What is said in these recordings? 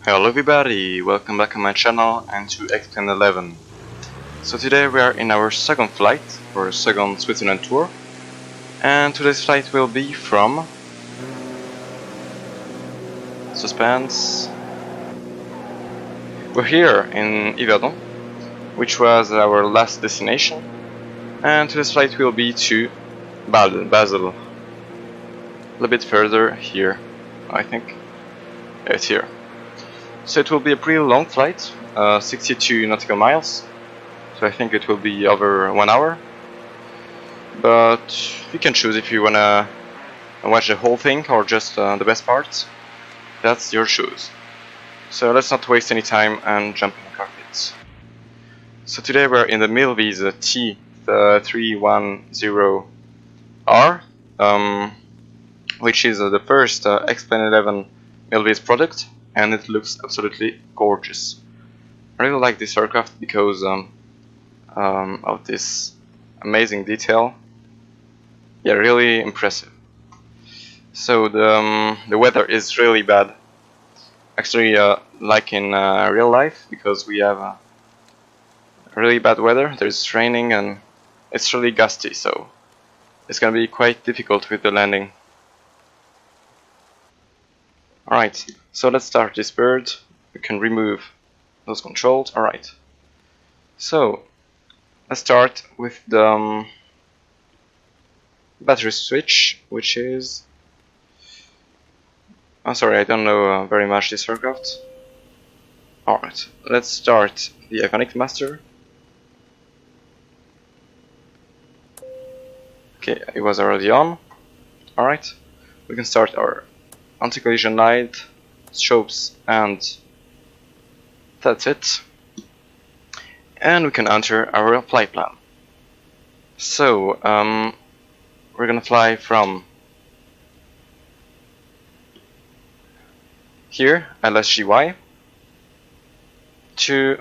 Hello everybody, welcome back on my channel and to XP11. So today we are in our second flight, or second Switzerland tour, and today's flight will be from suspense. We're here in Yverdon, which was our last destination, and today's flight will be to Basel. A little bit further here, I think. Yeah, it's here. So it will be a pretty long flight, 62 nautical miles, so I think it will be over 1 hour. But you can choose if you wanna watch the whole thing or just the best parts. That's your choice. So let's not waste any time and jump in the cockpit. So today we're in the Milviz T310R, which is the first XP11 Milviz product, and it looks absolutely gorgeous. I really like this aircraft because of this amazing detail. Yeah, really impressive. So the weather is really bad. Actually, like in real life, because we have really bad weather. There's raining and it's really gusty, so it's gonna be quite difficult with the landing. Alright, so let's start this bird. We can remove those controls. Alright, so let's start with the battery switch, which is... oh, sorry, I don't know very much this aircraft. Alright, let's start the Iconic Master. Okay, it was already on. Alright, we can start our anti-collision light, strobes, and that's it. And we can enter our flight plan. So, we're gonna fly from here, LSGY, to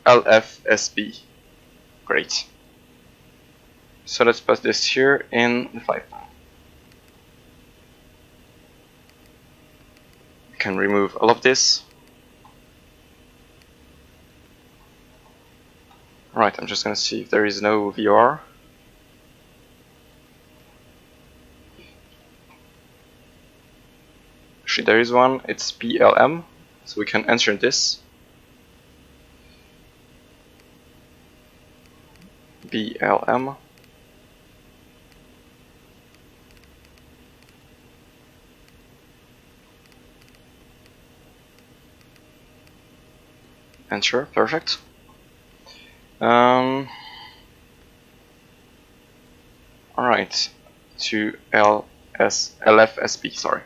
LFSB. Great. So let's put this here in the flight plan. We can remove all of this. Right, I'm just gonna see if there is no VR. Actually, there is one. It's BLM, so we can enter this. BLM. Enter, perfect. Alright, to LFSB, sorry.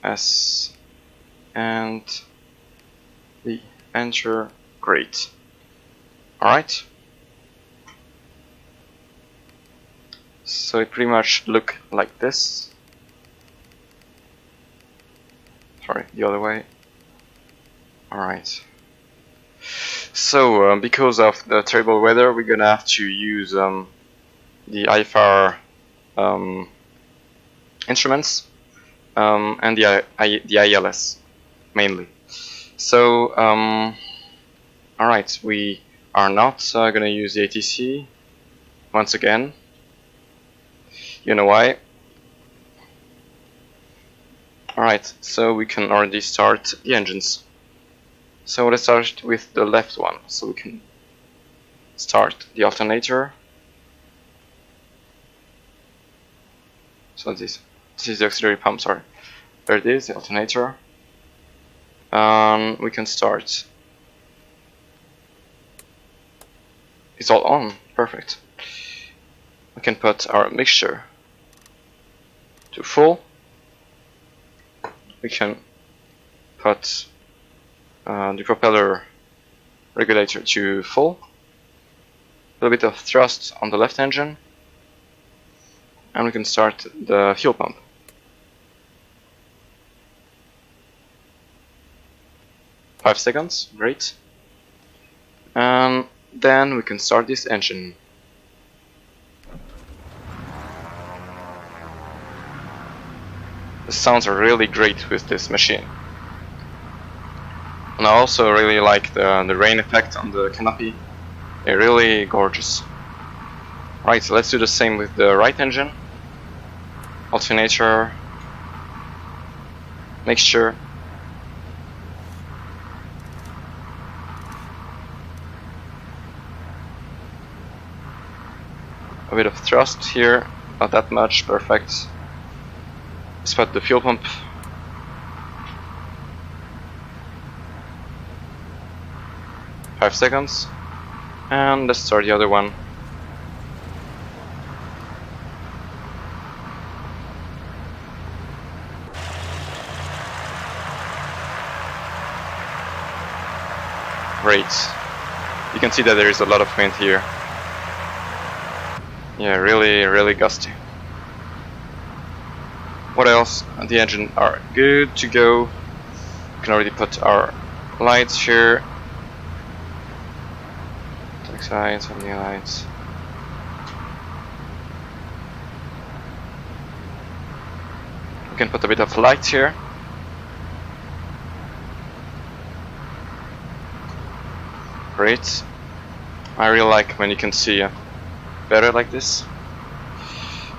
LFS and the enter, great. Alright. So it pretty much look like this. Sorry, the other way. Alright. So because of the terrible weather, we're gonna have to use the IFR instruments and the ILS mainly. So alright, we are not gonna use the ATC once again. You know why? Alright, so we can already start the engines. So let's start with the left one, so we can start the alternator. So this is the auxiliary pump, sorry. There it is, the alternator. We can start. It's all on, perfect. We can put our mixture to full. We can put the propeller regulator to full. A little bit of thrust on the left engine, and we can start the fuel pump. 5 seconds, great. And then we can start this engine. The sounds are really great with this machine. And I also really like the rain effect on the canopy. They're really gorgeous. Right, so let's do the same with the right engine. Alternator. Mixture. A bit of thrust here, not that much, perfect. Let's put the fuel pump. Five seconds. And let's start the other one. Great. You can see that there is a lot of wind here. Yeah, really gusty. What else? The engine are good to go. We can already put our lights here. Tax lights, how many lights? We can put a bit of light here. Great. I really like when you can see better like this.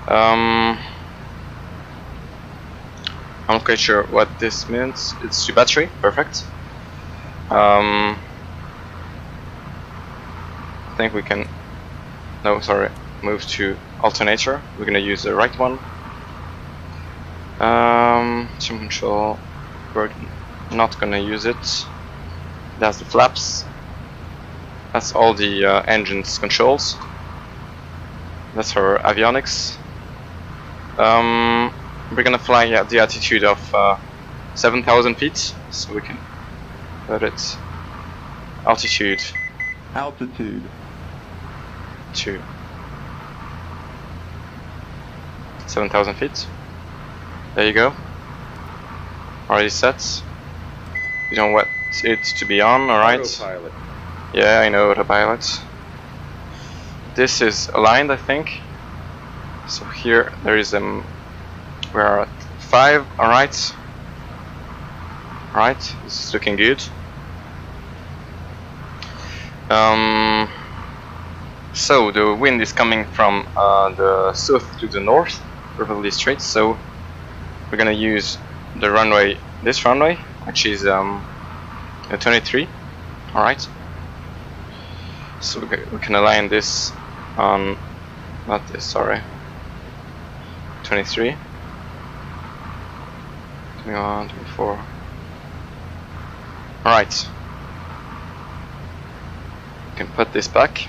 I'm not quite sure what this means. It's to battery, perfect. I think we can, no, sorry, move to alternator. We're gonna use the right one. Trim control, we're not gonna use it. That's the flaps. That's all the engine's controls. That's our avionics. We're gonna fly at the altitude of 7,000 feet, so we can put it altitude to 7,000 feet. There you go. Already set. You don't want it to be on, alright? Autopilot. Yeah, I know, autopilot. This is aligned, I think. So here there is we are at 5, alright. Alright, this is looking good. So the wind is coming from the south to the north, probably straight, so we're gonna use the runway, this runway, which is a 23, alright. So we can align this on, not this, sorry, 23, 21, 24, alright. We can put this back.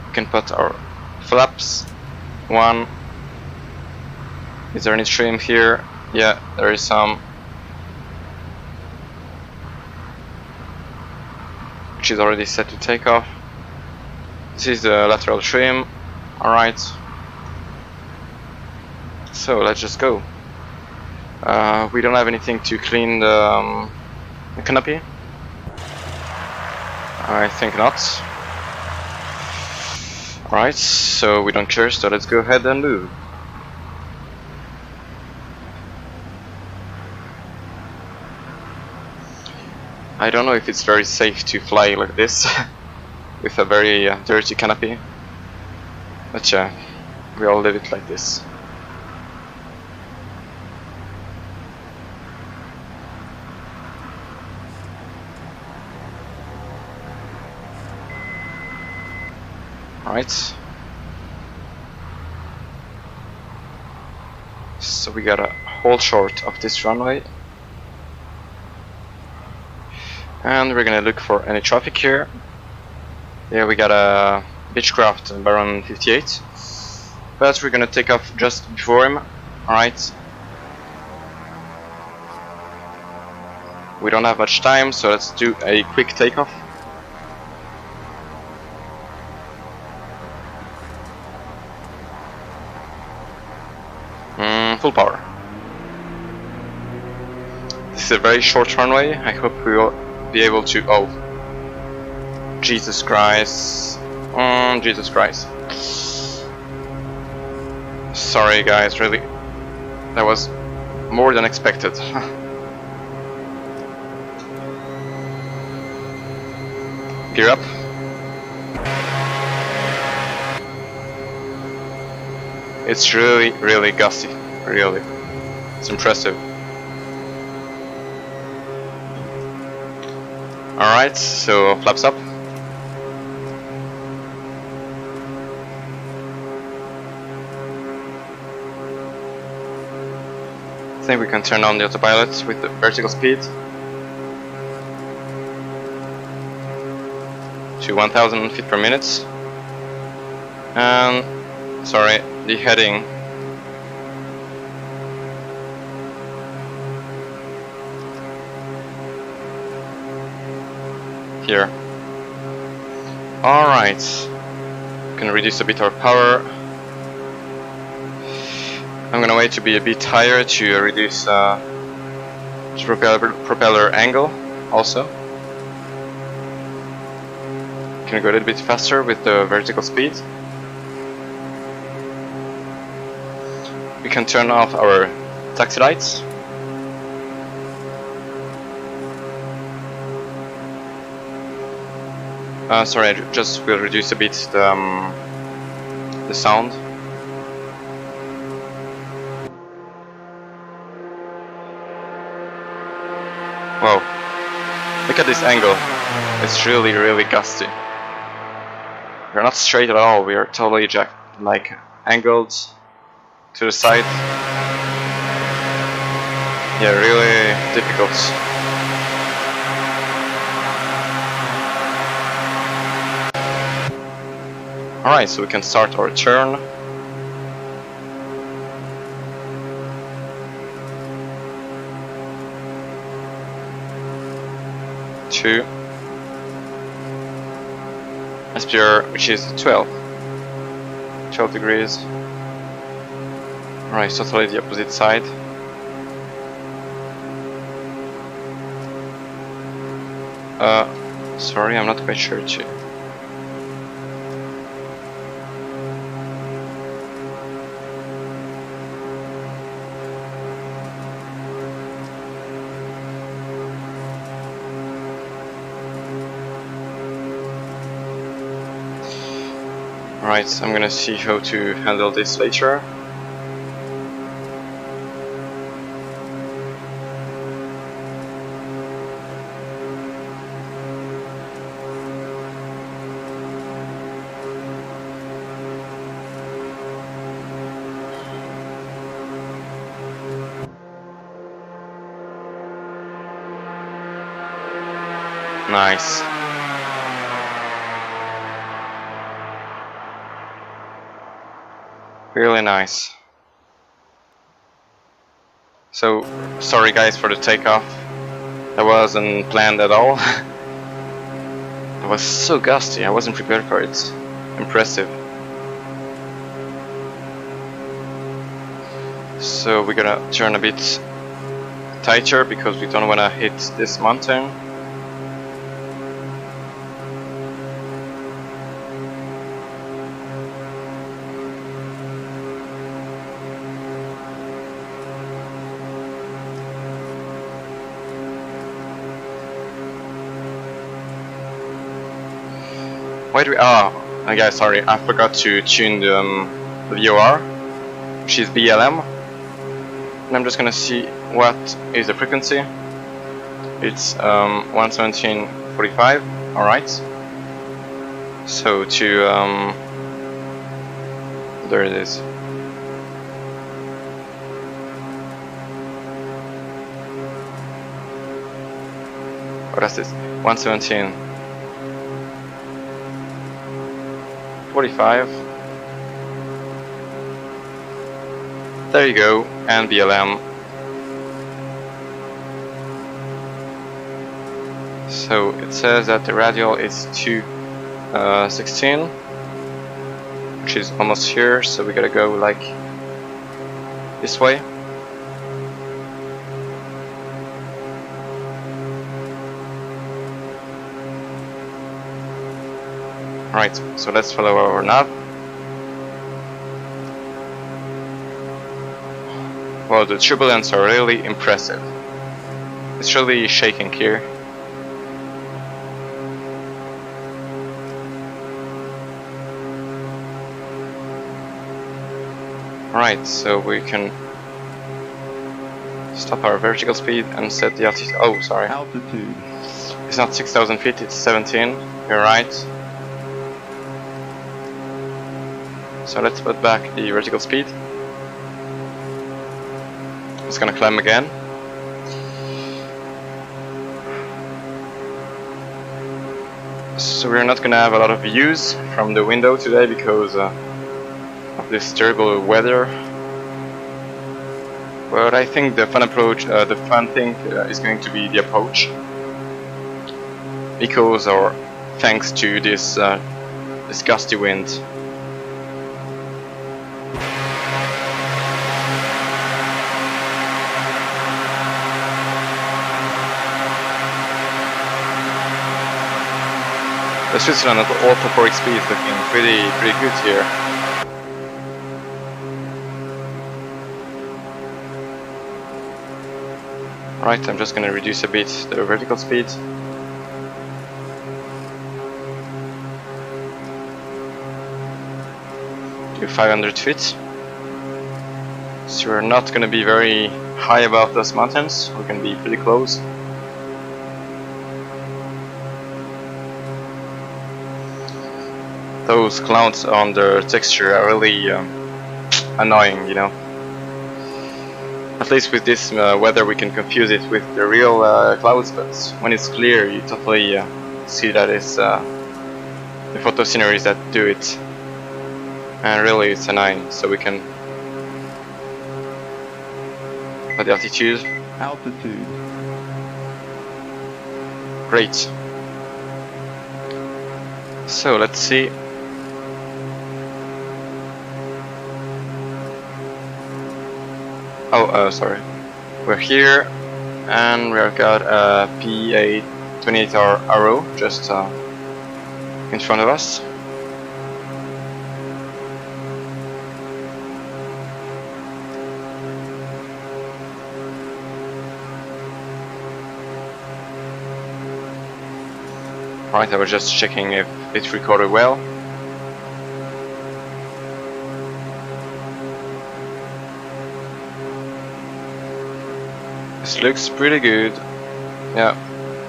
We can put our flaps. One. Is there any trim here? Yeah, there is some. Which is already set to take off. This is the lateral trim. Alright. So let's just go. We don't have anything to clean the canopy. I think not. Alright, so we don't care, so let's go ahead and move. I don't know if it's very safe to fly like this with a very dirty canopy, but yeah, we all live it like this. Alright, so we got a hold short of this runway, and we're gonna look for any traffic here. Yeah, we got a Beechcraft Baron 58, but we're gonna take off just before him. Alright, we don't have much time, so let's do a quick takeoff. Full power. This is a very short runway. I hope we will be able to. Oh, Jesus Christ! Jesus Christ! Sorry, guys. Really, that was more than expected. Gear up. It's really gusty. Really, it's impressive. Alright, so flaps up. I think we can turn on the autopilot with the vertical speed to 1000 feet per minute. And sorry, the heading here. Alright, can reduce a bit our power. I'm gonna wait to be a bit higher to reduce the propeller angle also. Can go a little bit faster with the vertical speed. We can turn off our taxi lights. Sorry, I just will reduce a bit the sound. Whoa, look at this angle. It's really gusty. We're not straight at all, we are totally like angled to the side. Yeah, really difficult. Alright, so we can start our turn. To SPR, which is 12 degrees. Alright, totally the opposite side. Sorry, I'm not quite sure too. Alright, I'm gonna see how to handle this later. Nice. Really nice. So, sorry guys for the takeoff. That wasn't planned at all. It was so gusty, I wasn't prepared for it. Impressive. So we're gonna turn a bit tighter because we don't wanna hit this mountain. Why do we? Guys, sorry, I forgot to tune the VOR, which is BLM, and I'm just gonna see what is the frequency. It's 117.45. All right. So to there it is. What is this? 117.45. There you go, and BLM. So it says that the radial is 216, which is almost here, so we gotta go like this way. Right, so let's follow our nav. Well, the turbulence are really impressive. It's really shaking here. Right, so we can stop our vertical speed and set the altitude. Oh, sorry. Altitude. It's not 6,000 feet, it's 17. You're right. So let's put back the vertical speed. It's gonna climb again. So we're not gonna have a lot of views from the window today because of this terrible weather. But I think the fun thing is going to be the approach, because or thanks to this gusty wind. The Switzerland Ortho4xp is looking pretty good here. Right, I'm just gonna reduce a bit the vertical speed. To 500 feet. So we're not gonna be very high above those mountains, we're gonna be pretty close. Those clouds on the texture are really annoying, you know. At least with this weather we can confuse it with the real clouds, but when it's clear you totally see that it's the photo sceneries that do it. And really it's annoying, so we can put the altitude. Altitude. Great. So let's see. Oh, sorry. We're here, and we've got a XP11 arrow just in front of us. Right, I was just checking if it recorded well. This looks pretty good. Yeah,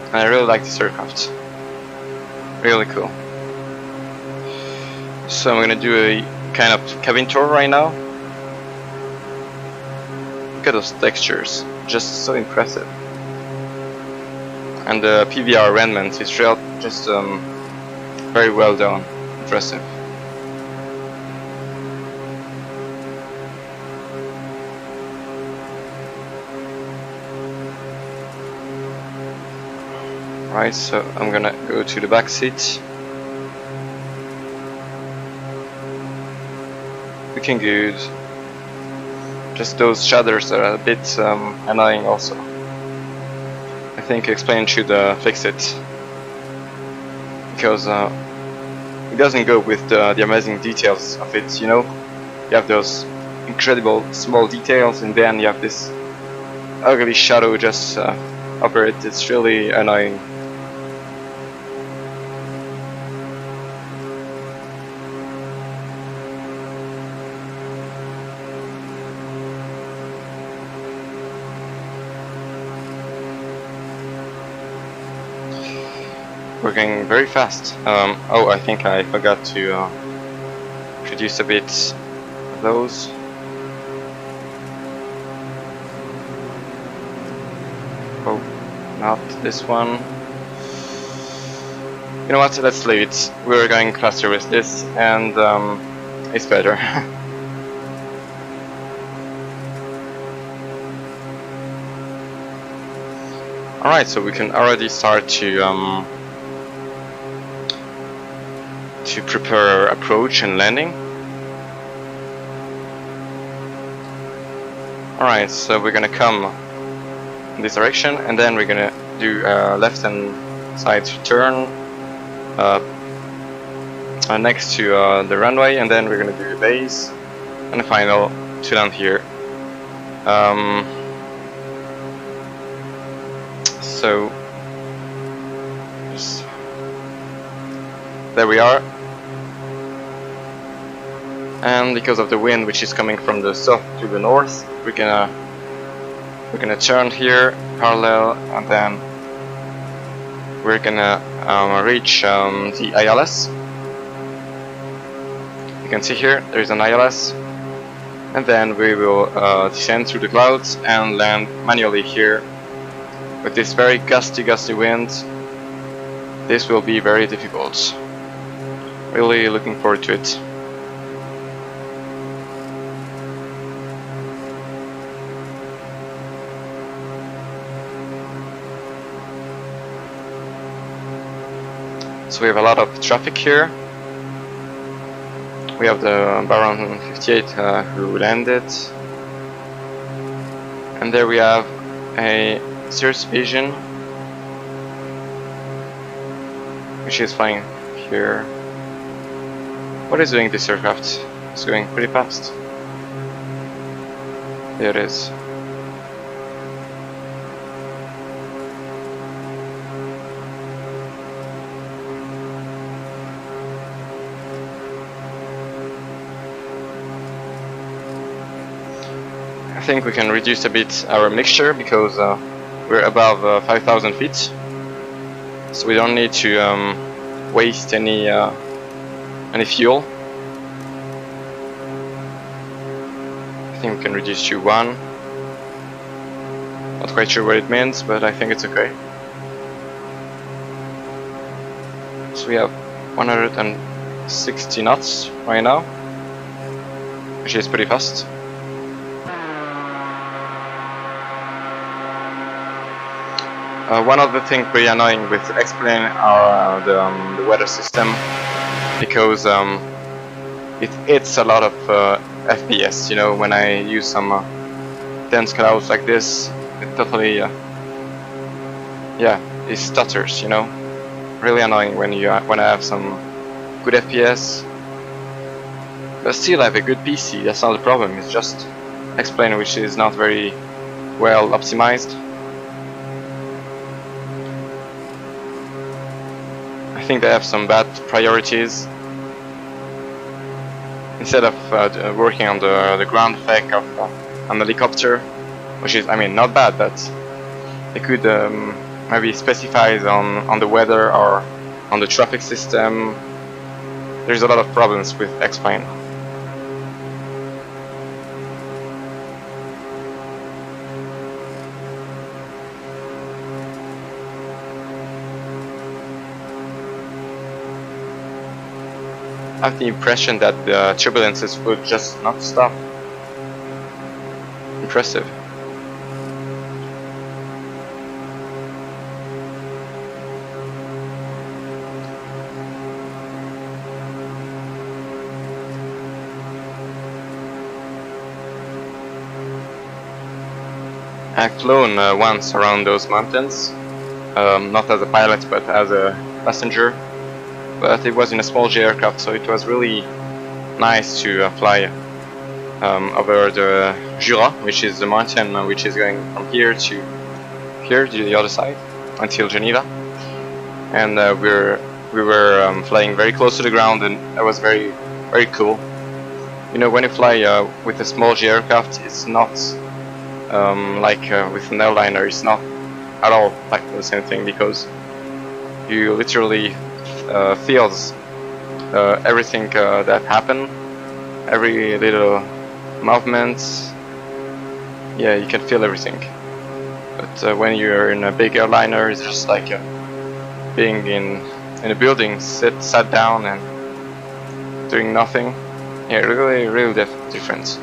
and I really like this aircraft. Really cool. So I'm gonna do a kind of cabin tour right now. Look at those textures, just so impressive. And the PVR arrangement is just very well done, impressive. Right, so I'm gonna go to the back seat. Looking good. Just those shadows are a bit annoying also. I think Explain should fix it, because it doesn't go with the amazing details of it, you know? You have those incredible small details and then you have this ugly shadow just over it. It's really annoying. We're going very fast. Oh, I think I forgot to reduce a bit of those. Oh, not this one. You know what? Let's leave it. We're going faster with this, and it's better. Alright, so we can already start to prepare our approach and landing. Alright, so we're gonna come in this direction, and then we're gonna do a left hand side turn, next to the runway, and then we're gonna do the base and the final to land here. So just there we are, and because of the wind which is coming from the south to the north, we're gonna turn here parallel, and then we're gonna reach the ILS. You can see here there is an ILS, and then we will descend through the clouds and land manually here. With this very gusty wind, this will be very difficult. Really looking forward to it. So we have a lot of traffic here. We have the Baron 58 who landed, and there we have a Cirrus Vision, which is flying here. What is doing this aircraft? It's going pretty fast. There it is. I think we can reduce a bit our mixture because we're above 5,000 feet, so we don't need to waste any fuel. I think we can reduce to 1. Not quite sure what it means, but I think it's okay. So we have 160 knots right now, which is pretty fast. One of the things pretty annoying with X-Plane are the weather system, because it eats a lot of FPS. You know, when I use some dense clouds like this, it totally, it stutters. You know, really annoying when I have some good FPS. But still, I have a good PC. That's not the problem. It's just X-Plane which is not very well optimized. I think they have some bad priorities. Instead of working on the ground effect of an helicopter, which is, I mean, not bad, but they could maybe specify on the weather or on the traffic system. There's a lot of problems with X-Plane. I have the impression that the turbulences would just not stop. Impressive. I've flown once around those mountains, not as a pilot but as a passenger. But it was in a small J aircraft, so it was really nice to fly over the Jura, which is the mountain which is going from here to the other side until Geneva. And we were flying very close to the ground, and that was very cool. You know, when you fly with a small J aircraft, it's not like with an airliner. It's not at all like the same thing, because you literally feels everything that happened, every little movement. Yeah, you can feel everything. But when you're in a big airliner, it's just like being in a building, sat down and doing nothing. Yeah, really different.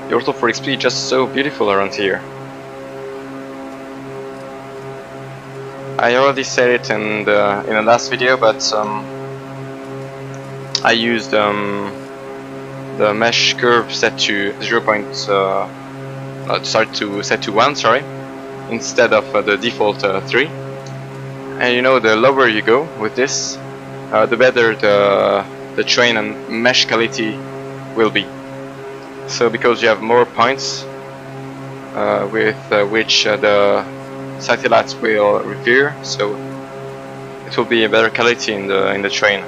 The Ortho4xp is just so beautiful around here. I already said it in the last video, but I used the mesh curve set to 0.5 to set to 1, sorry, instead of the default 3. And you know, the lower you go with this, the better the train and mesh quality will be. So because you have more points with which the satellites will repair, so it will be a better quality in the train.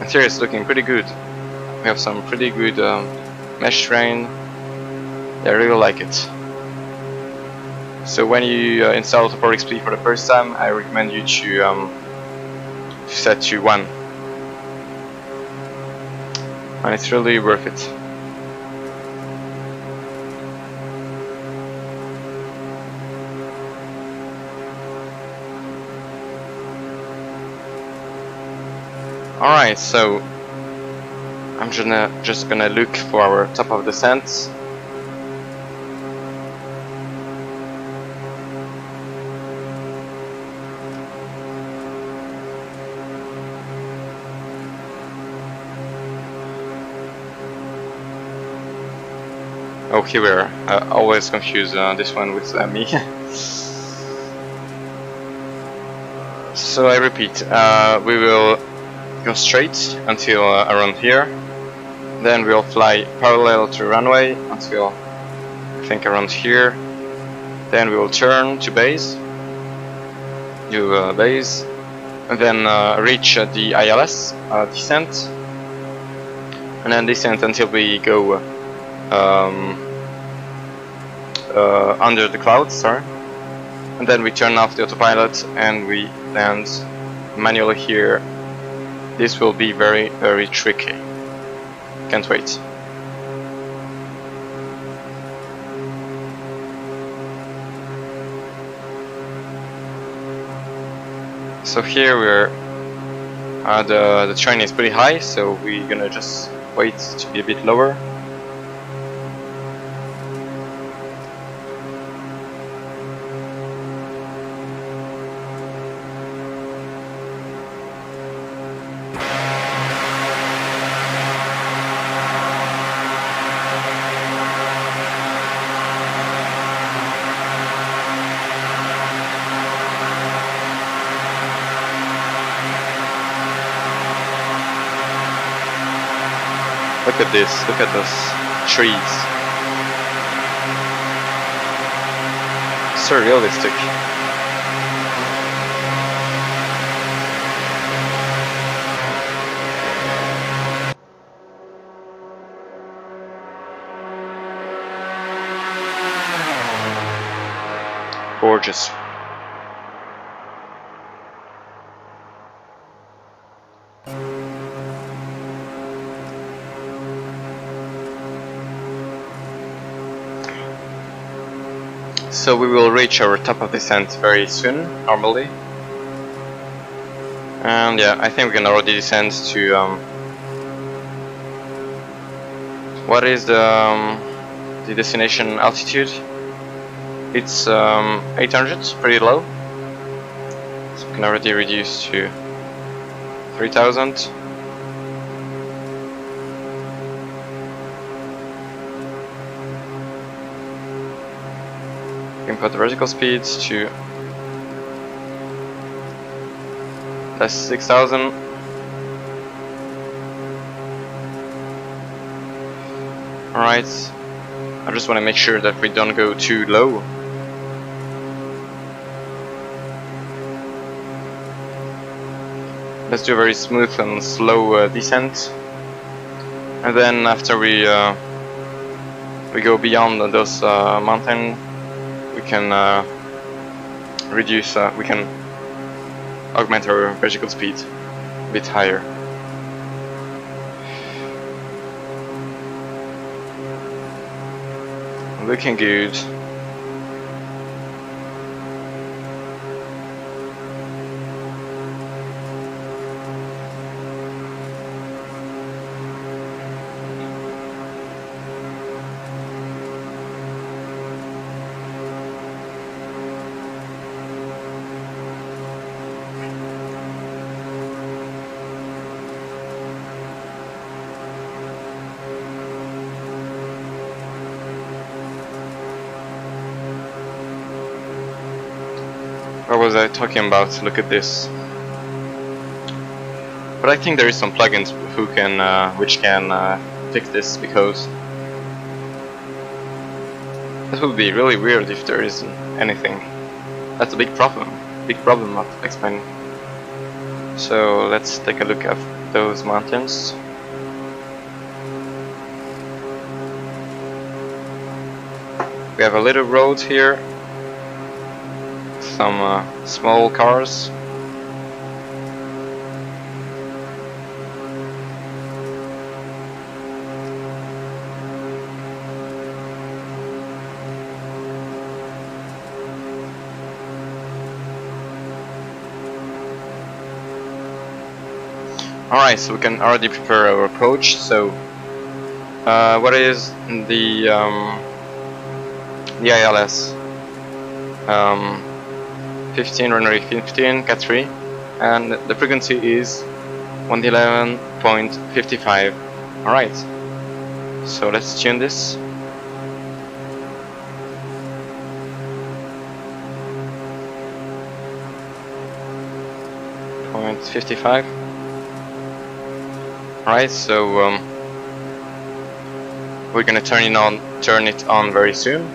And here it's looking pretty good. We have some pretty good mesh train. I really like it. So when you install Ortho4xp for the first time, I recommend you to set to 1. And it's really worth it. Alright, so I'm just gonna look for our top of descent. Oh, here we are. I always confuse this one with me. So I repeat, we will go straight until around here. Then we'll fly parallel to runway until I think around here. Then we will turn to base, do base, and then reach the ILS descent, and then descent until we go under the clouds, sorry. And then we turn off the autopilot and we land manually here. This will be very, very tricky. Can't wait. So here we're the train is pretty high, so we're gonna just wait to be a bit lower. Look at this, look at those trees. So realistic. Gorgeous. So we will reach our top of descent very soon, normally. And yeah, I think we can already descend to what is the destination altitude? It's 800, pretty low. So we can already reduce to 3000. Put the vertical speeds to that's 6000. Alright, I just want to make sure that we don't go too low. Let's do a very smooth and slow descent, and then after we go beyond those mountains, we can reduce, we can augment our vertical speed a bit higher. Looking good. What was I talking about? Look at this. But I think there is some plugins which can fix this, because that would be really weird if there isn't anything. That's a big problem of explaining. So let's take a look at those mountains. We have a little road here, some small cars. Alright, so we can already prepare our approach. So what is the ILS? 15 runway 15 Cat3, and the frequency is 111.55. Alright, so let's tune this. .55. Alright, so we're gonna turn it on very soon.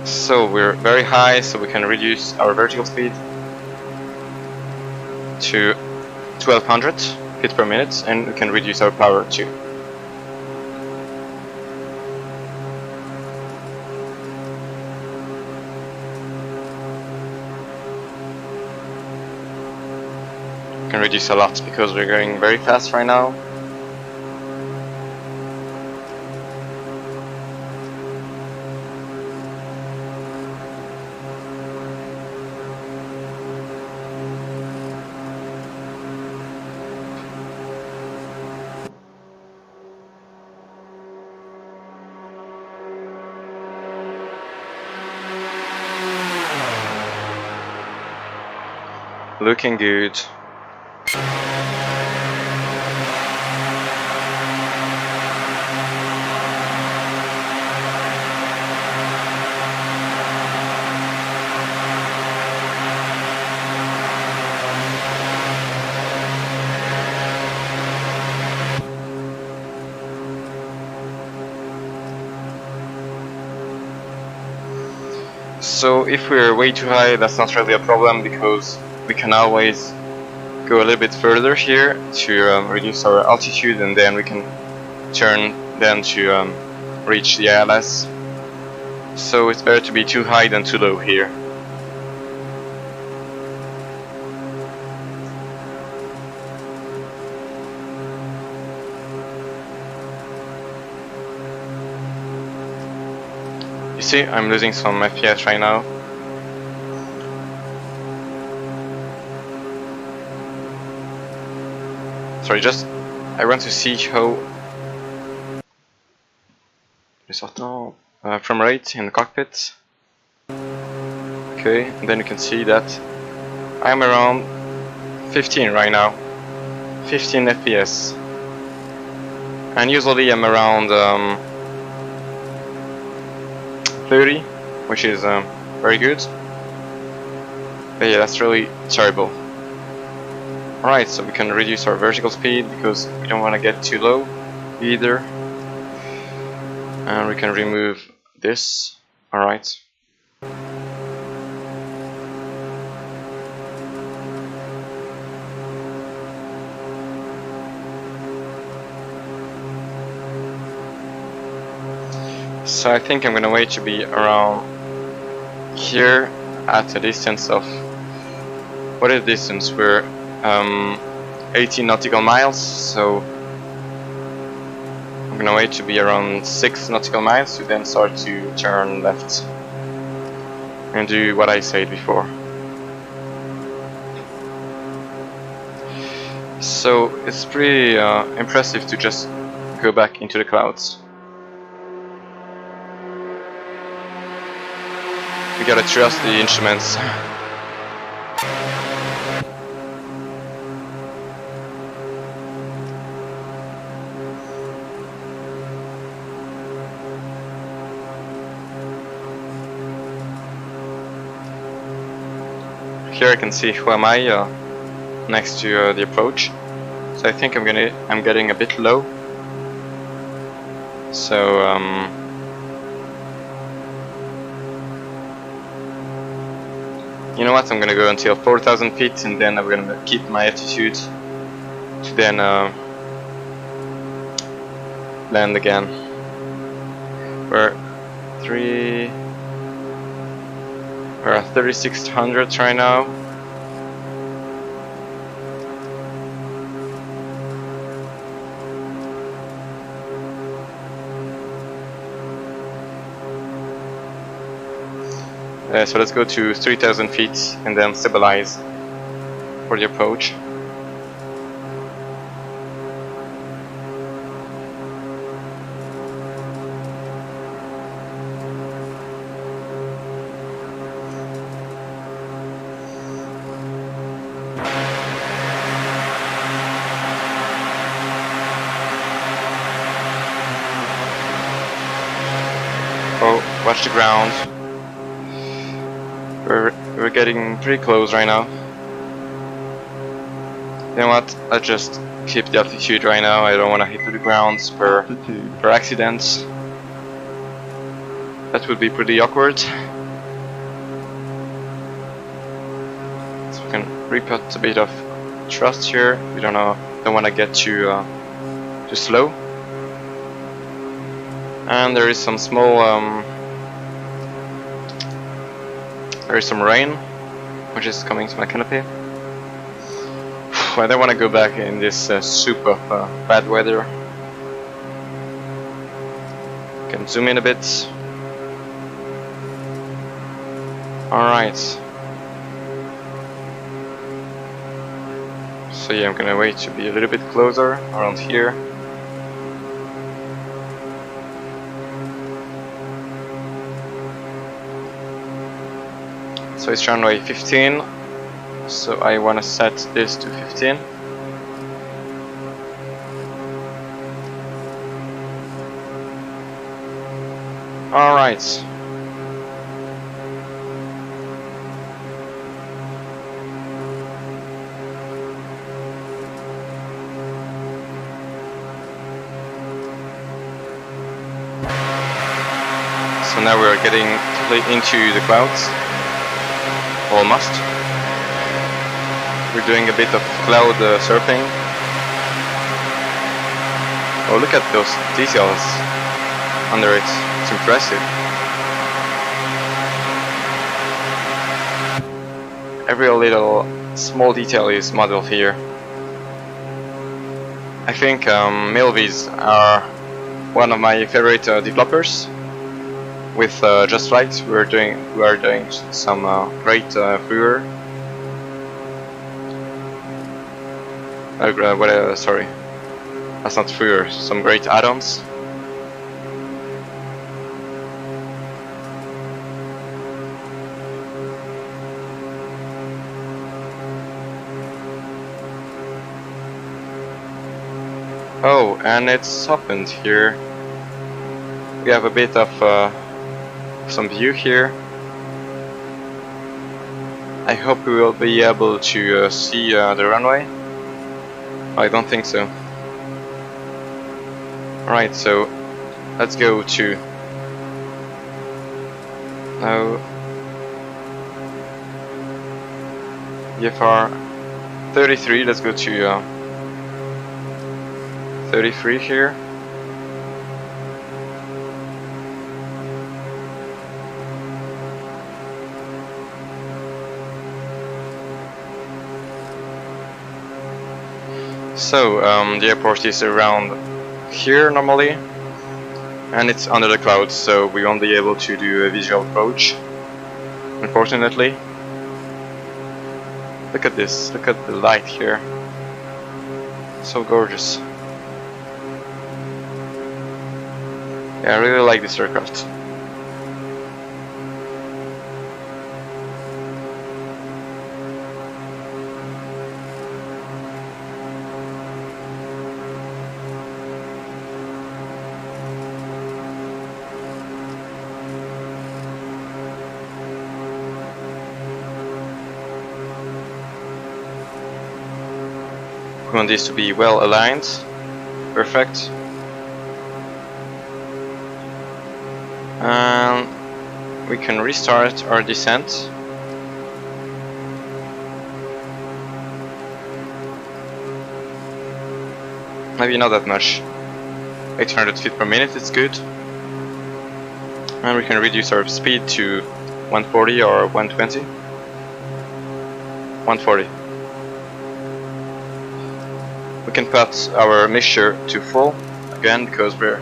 So we're very high, so we can reduce our vertical speed to 1200 feet per minute, and we can reduce our power too. We can reduce a lot because we're going very fast right now. Looking good. So if we're way too high, that's not really a problem, because we can always go a little bit further here to reduce our altitude, and then we can turn then to reach the ILS. So it's better to be too high than too low here. You see, I'm losing some FPS right now. Sorry, I want to see how frame rate in the cockpit. Okay, and then you can see that I'm around 15 right now, 15 FPS, and usually I'm around 30, which is very good. But yeah, that's really terrible. Alright, so we can reduce our vertical speed because we don't want to get too low either. And we can remove this. Alright. So I think I'm gonna wait to be around here at a distance of, what is the distance? We're 18 nautical miles, so I'm gonna wait to be around 6 nautical miles to then start to turn left and do what I said before. So it's pretty impressive to just go back into the clouds. We gotta trust the instruments. Here I can see who am I next to the approach. So I think I'm getting a bit low. So you know what? I'm gonna go until 4,000 feet, and then I'm gonna keep my altitude to then land again. We're at 3,600 right now. So let's go to 3,000 feet and then stabilize for the approach. Oh, watch the ground. We're getting pretty close right now. You know what? I'll just keep the altitude right now. I don't want to hit the ground per accident. That would be pretty awkward. So we can re-put a bit of thrust here. We don't want to get too slow. And there is some small there is some rain, which is coming to my canopy. I don't want to go back in this soup of bad weather. Can zoom in a bit. Alright. So yeah, I'm gonna wait to be a little bit closer, around here. So it's runway 15, so I want to set this to 15. Alright. So now we're getting into the clouds. Almost. We're doing a bit of cloud surfing. Oh, look at those details under it. It's impressive. Every little small detail is modeled here. I think Milviz are one of my favorite developers. With Just Right, we are doing some great freeware. Sorry, that's not freeware. Some great add-ons. Oh, and it's opened here. We have a bit of some view here. I hope we will be able to see the runway. I don't think so. Alright, so let's go to now VFR 33. Let's go to 33 here. So the airport is around here normally, and it's under the clouds, so we won't be able to do a visual approach, unfortunately. Look at this, look at the light here, so gorgeous. Yeah, I really like this aircraft. We want this to be well aligned. Perfect. And we can restart our descent. Maybe not that much. 800 feet per minute, it's good. And we can reduce our speed to 140 or 120. 140. We can put our mixture to full again because we're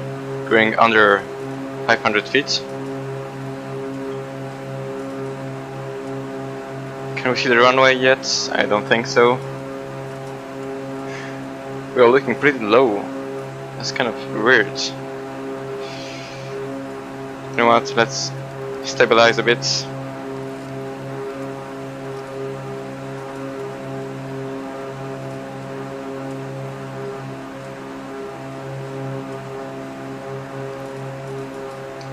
going under 500 feet. Can we see the runway yet? I don't think so. We are looking pretty low. That's kind of weird. You know what? Let's stabilize a bit.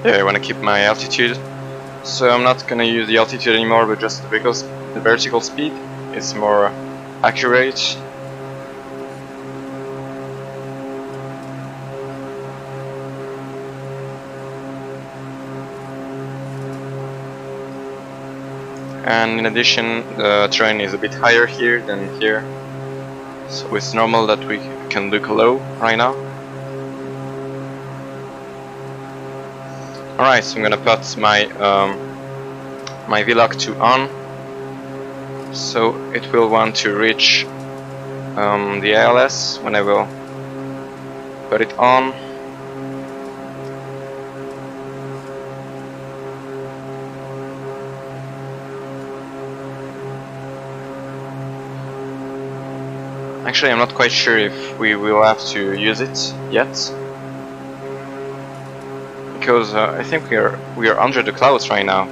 Yeah, I want to keep my altitude, so I'm not gonna use the altitude anymore, but just the vertical speed. It's more accurate. And in addition, the terrain is a bit higher here than here, so it's normal that we can look low right now. Alright, so I'm gonna put my my VLOC to on, so it will want to reach the ALS when I will put it on. Actually, I'm not quite sure if we will have to use it yet, because I think we are under the clouds right now.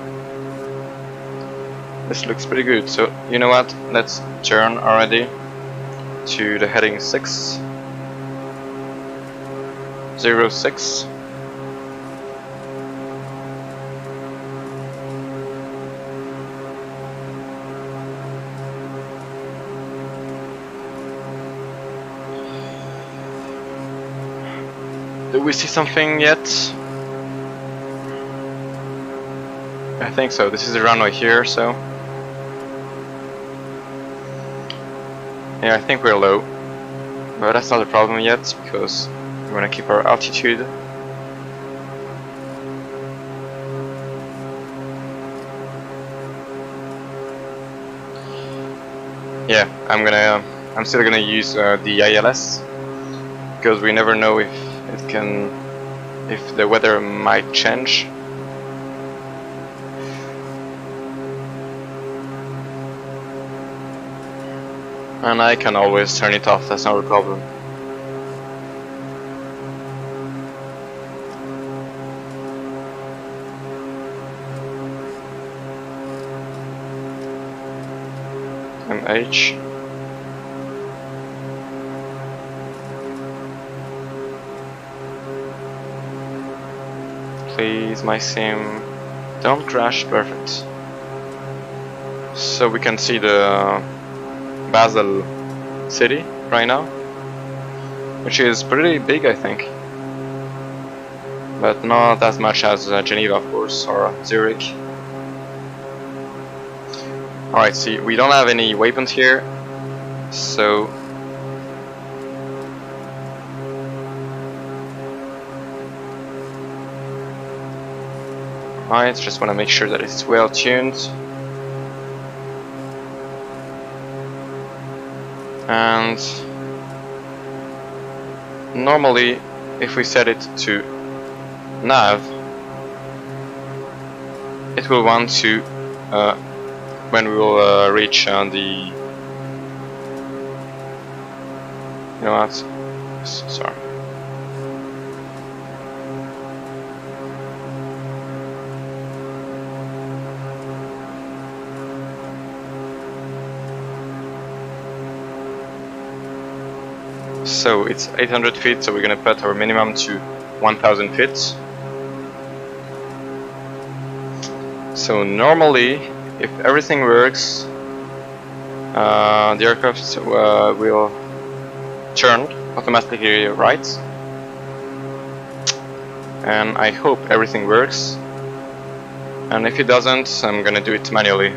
This looks pretty good. So you know what? Let's turn already to the heading 606. Do we see something yet? I think so. This is the runway here, so yeah, I think we're low, but that's not a problem yet because we want to keep our altitude. Yeah, I'm still gonna use the ILS because we never know if the weather might change. And I can always turn it off, that's not a problem. MH. Please, my sim, don't crash. Perfect. So we can see the Basel city right now, which is pretty big, I think, but not as much as Geneva, of course, or Zurich. Alright, see, we don't have any weapons here, so alright, just want to make sure that it's well tuned. And normally, if we set it to nav, it will want to, when we will reach the, you know what, sorry. So it's 800 feet, so we're gonna put our minimum to 1000 feet. So normally, if everything works, the aircraft will turned automatically right, and I hope everything works, and if it doesn't, I'm gonna do it manually.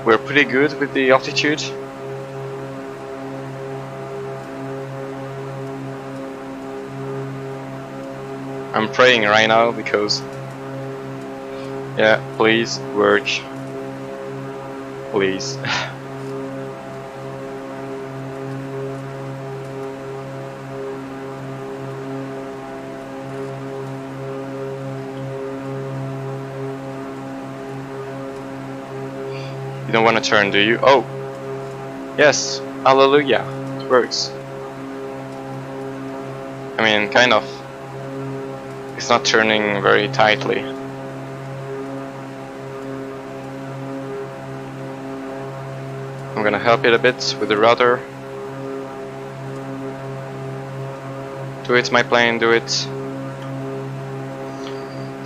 We're pretty good with the altitude. I'm praying right now because, yeah, please work, please. You don't want to turn, do you? Oh, yes, hallelujah, it works. I mean, kind of. It's not turning very tightly. I'm gonna help it a bit with the rudder. Do it, my plane, do it.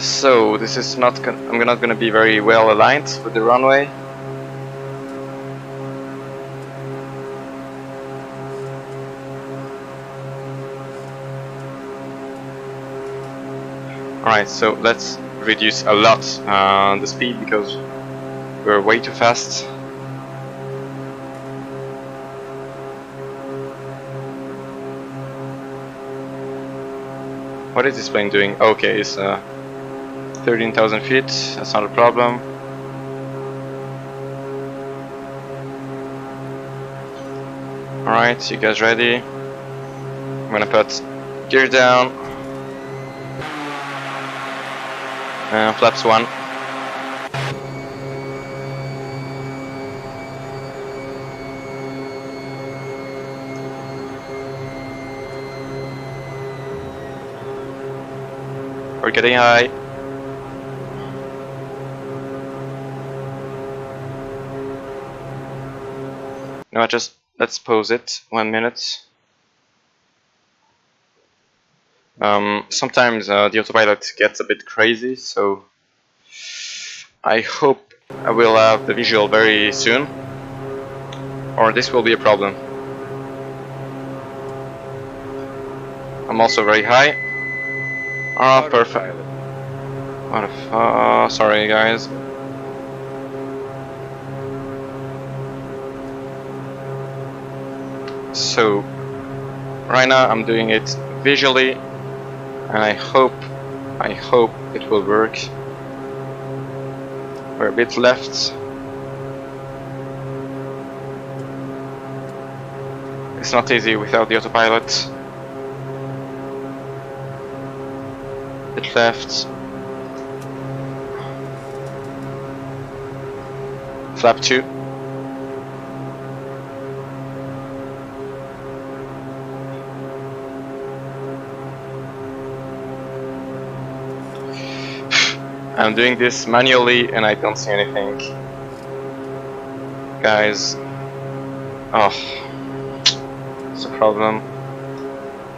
So this is not I'm not gonna be very well aligned with the runway. Alright, so let's reduce a lot the speed because we're way too fast. What is this plane doing? Okay, it's 13,000 feet, that's not a problem. Alright, you guys ready? I'm gonna put gear down. Flaps 1. We're getting high. No, just let's pause it 1 minute. Sometimes the autopilot gets a bit crazy, so I hope I will have the visual very soon, or this will be a problem. I'm also very high. Ah, perfect. What the sorry guys. So right now I'm doing it visually, and I hope it will work. We're a bit left. It's not easy without the autopilot. Bit left. Flap 2. I'm doing this manually and I don't see anything. Guys. Oh. It's a problem.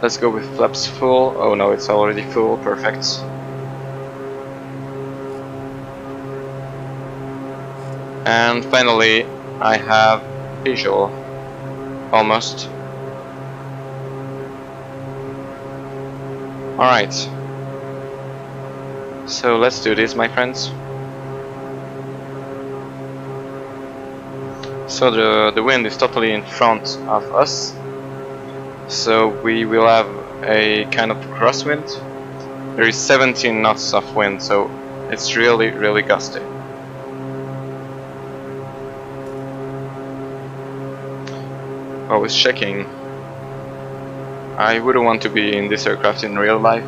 Let's go with flaps full. Oh no, it's already full. Perfect. And finally, I have visual. Almost. Alright. So let's do this, my friends. So the wind is totally in front of us. So we will have a kind of crosswind. There is 17 knots of wind, so it's really gusty. Oh, it's shaking. I wouldn't want to be in this aircraft in real life.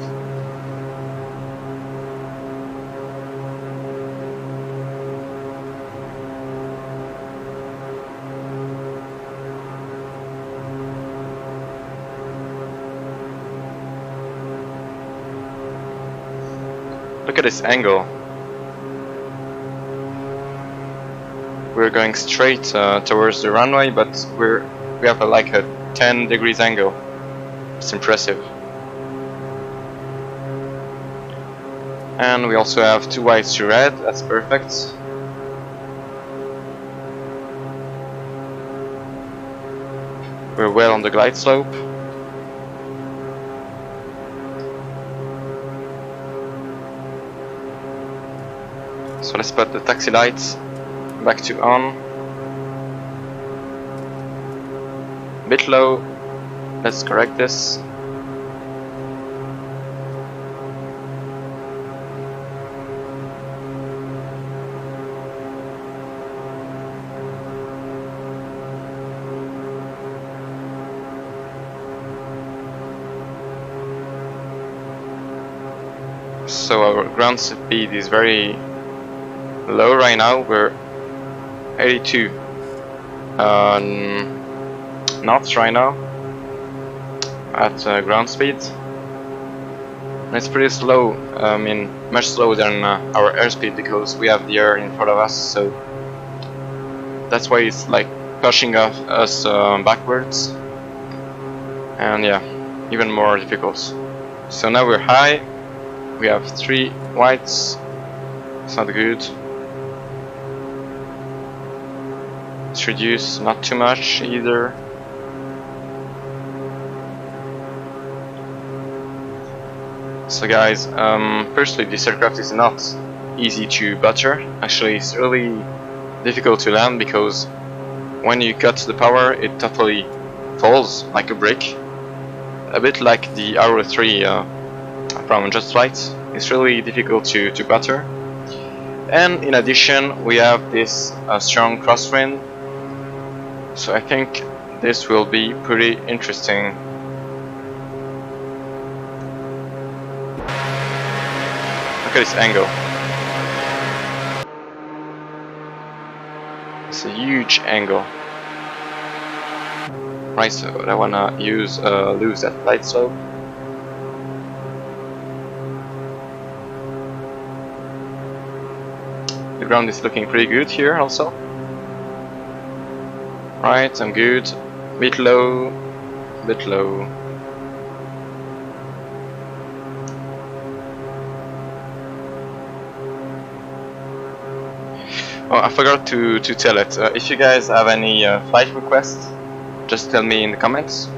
Look at this angle. We're going straight towards the runway, but we have like a 10 degrees angle. It's impressive. And we also have 2 whites to red. That's perfect. We're well on the glide slope. So let's put the taxi lights back to on. A bit low. Let's correct this. So our ground speed is very low right now. We're 82 knots right now at ground speed. And it's pretty slow. I mean, much slower than our airspeed because we have the air in front of us. So that's why it's like pushing us backwards. And yeah, even more difficult. So now we're high. We have 3 whites. It's not good. Let's reduce, not too much either. So guys, firstly, this aircraft is not easy to butter. Actually, it's really difficult to land because when you cut the power, it totally falls like a brick. A bit like the Arrow 3 from Just Flight. It's really difficult to butter. And in addition, we have this strong crosswind. So I think this will be pretty interesting. Look at this angle. It's a huge angle. Right, so I wanna lose that light slope. The ground is looking pretty good here also. Right, I'm good. Bit low, bit low. Oh, I forgot to tell it. If you guys have any flight requests, just tell me in the comments.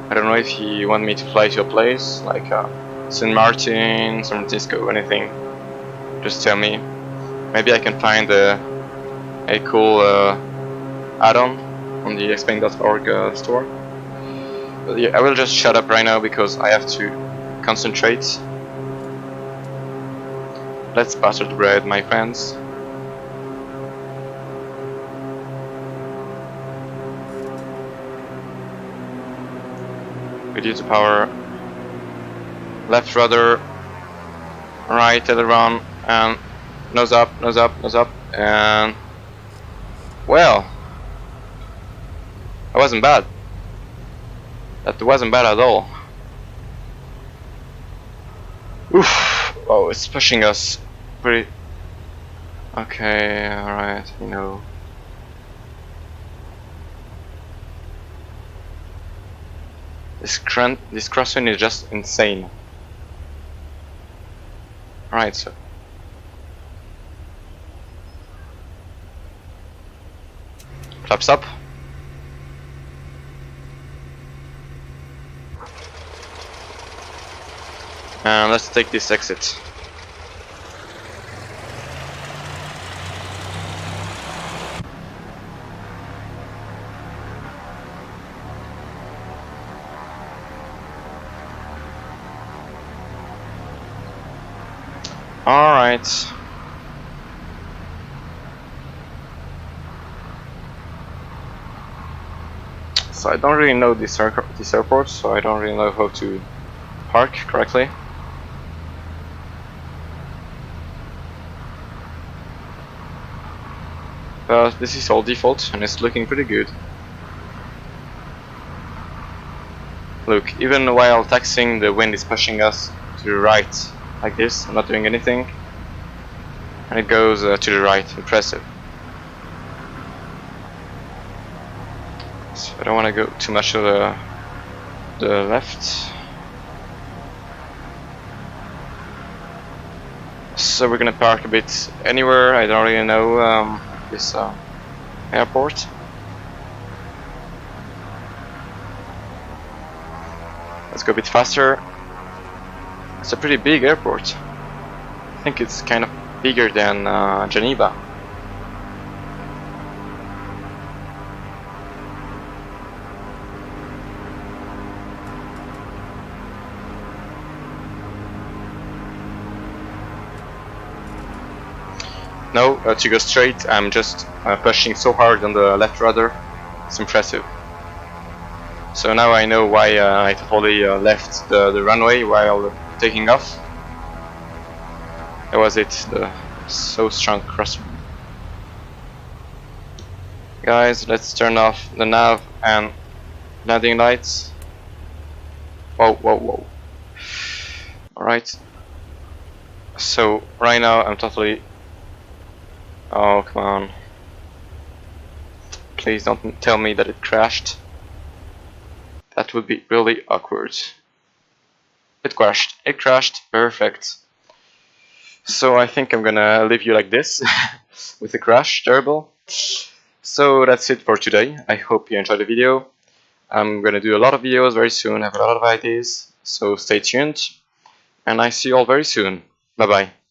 I don't know if you want me to fly to a place like St. Martin, San Francisco, anything. Just tell me. Maybe I can find a cool add-on on the xpeng.org store. But yeah, I will just shut up right now because I have to concentrate. Let's butter the bread, my friends. Reduce the power. Left rudder. Right aileron and nose up, nose up, nose up, and well, that wasn't bad. That wasn't bad at all. Oof! Oh, it's pushing us pretty. Okay, alright, you know. This crosswind is just insane. Alright, so. Flaps up. And let's take this exit. Alright. So I don't really know this airport, so I don't really know how to park correctly. But this is all default and it's looking pretty good. Look, even while taxiing, the wind is pushing us to the right, like this. I'm not doing anything, and it goes to the right. Impressive. So I don't want to go too much to the left. So we're gonna park a bit anywhere. I don't really know this airport. Let's go a bit faster. It's a pretty big airport. I think it's kind of bigger than Geneva. No, to go straight, I'm just pushing so hard on the left rudder. It's impressive. So now I know why I totally left the runway while taking off. That was it, the so strong crosswind. Guys, let's turn off the nav and landing lights. Whoa, whoa, whoa. Alright. So right now I'm totally... Oh, come on. Please don't tell me that it crashed. That would be really awkward. It crashed. It crashed. Perfect. So I think I'm gonna leave you like this with a crash. Terrible. So that's it for today. I hope you enjoyed the video. I'm gonna do a lot of videos very soon. I have a lot of ideas. So stay tuned. And I see you all very soon. Bye bye.